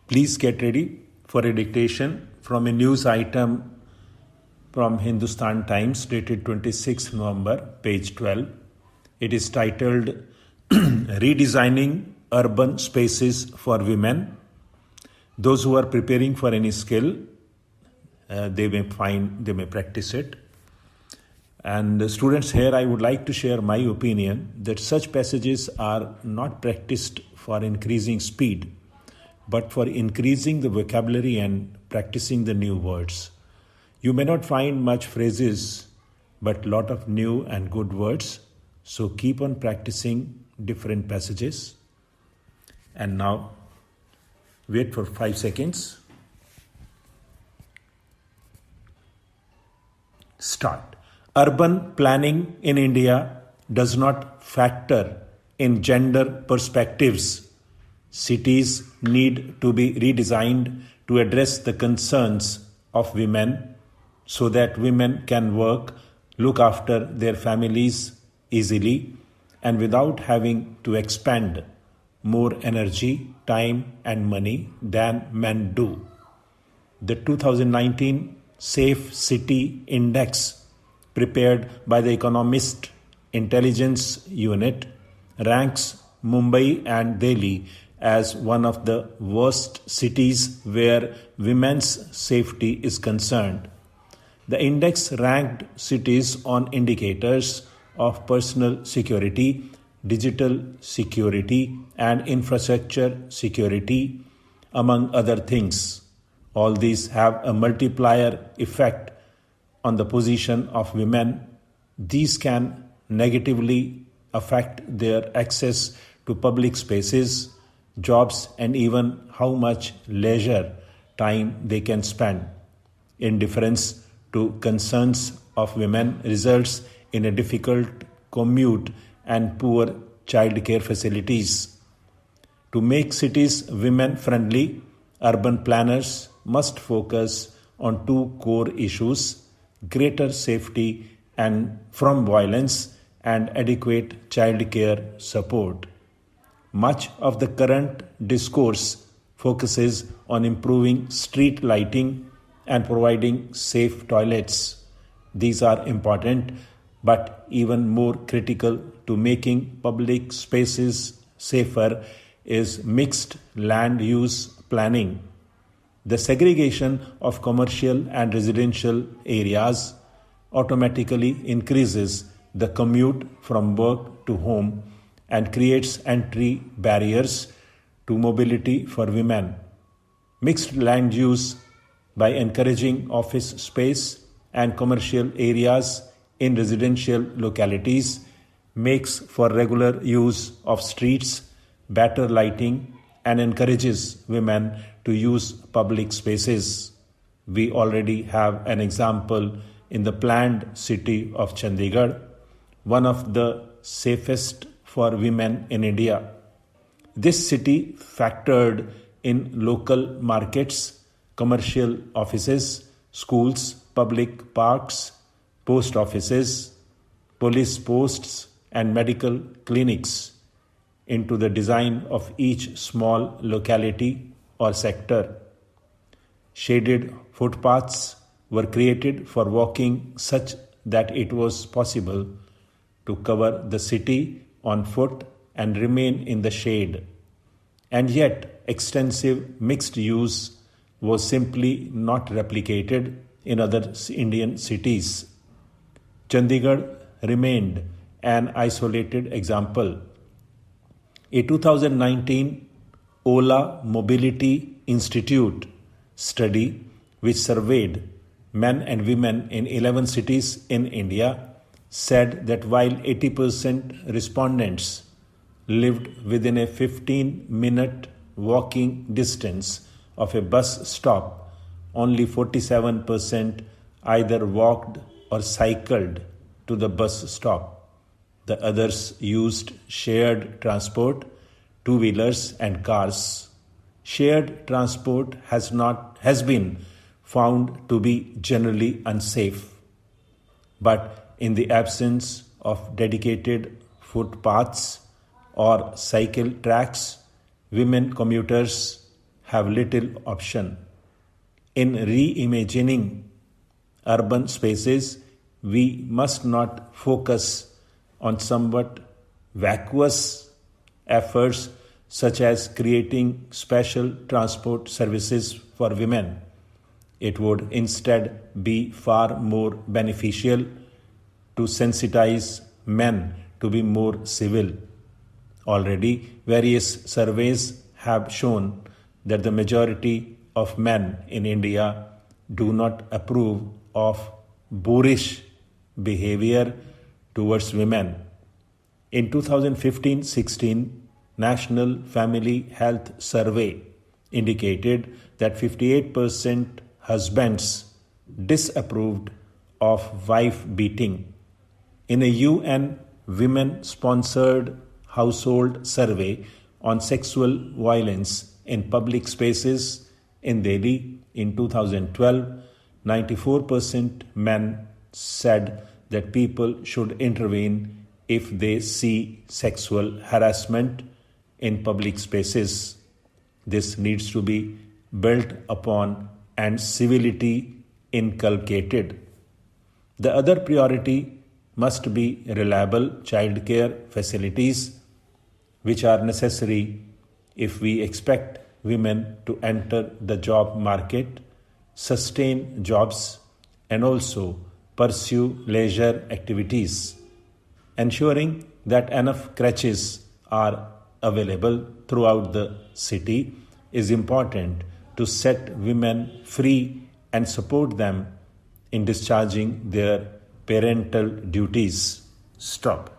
Please get ready for a dictation from a news item from Hindustan Times dated 26 November, page 12. It is titled Redesigning Urban Spaces for Women. Those who are preparing for any skill, they may practice it. And students, here I would like to share my opinion that such passages are not practiced for increasing speed, but for increasing the vocabulary and practicing the new words. You may not find much phrases, but lot of new and good words. So keep on practicing different passages. And now, wait for 5 seconds. Start. Urban planning in India does not factor in gender perspectives. Cities need to be redesigned to address the concerns of women so that women can work, look after their families easily and without having to expend more energy, time and money than men do. The 2019 Safe City Index prepared by the Economist Intelligence Unit ranks Mumbai and Delhi as one of the worst cities where women's safety is concerned. The index ranked cities on indicators of personal security, digital security, and infrastructure security, among other things. All these have a multiplier effect on the position of women. These can negatively affect their access to public spaces, jobs, and even how much leisure time they can spend. Indifference to concerns of women results in a difficult commute and poor childcare facilities. To make cities women-friendly, urban planners must focus on two core issues: greater safety and from violence and adequate childcare support. Much of the current discourse focuses on improving street lighting and providing safe toilets. These are important, but even more critical to making public spaces safer is mixed land use planning. The segregation of commercial and residential areas automatically increases the commute from work to home and creates entry barriers to mobility for women. Mixed land use, by encouraging office space and commercial areas in residential localities, makes for regular use of streets, better lighting, and encourages women to use public spaces. We already have an example in the planned city of Chandigarh, one of the safest for women in India. This city factored in local markets, commercial offices, schools, public parks, post offices, police posts, and medical clinics into the design of each small locality or sector. Shaded footpaths were created for walking such that it was possible to cover the city on foot and remain in the shade. And yet, extensive mixed use was simply not replicated in other Indian cities. Chandigarh remained an isolated example. A 2019 Ola Mobility Institute study, which surveyed men and women in 11 cities in India, said that while 80% respondents lived within a 15-minute walking distance of a bus stop, only 47% either walked or cycled to the bus stop. The others used shared transport, two-wheelers and cars. Shared transport has been found to be generally unsafe. But in the absence of dedicated footpaths or cycle tracks, women commuters have little option. In reimagining urban spaces, we must not focus on somewhat vacuous efforts such as creating special transport services for women. It would instead be far more beneficial to sensitize men to be more civil. Already, various surveys have shown that the majority of men in India do not approve of boorish behavior towards women. In 2015-16 National Family Health Survey indicated that 58% husbands disapproved of wife beating. In a UN women-sponsored household survey on sexual violence in public spaces in Delhi in 2012, 94% men said that people should intervene if they see sexual harassment in public spaces. This needs to be built upon and civility inculcated. The other priority must be reliable childcare facilities, which are necessary if we expect women to enter the job market, sustain jobs, and also pursue leisure activities. Ensuring that enough crèches are available throughout the city is important to set women free and support them in discharging their parental duties. Stop.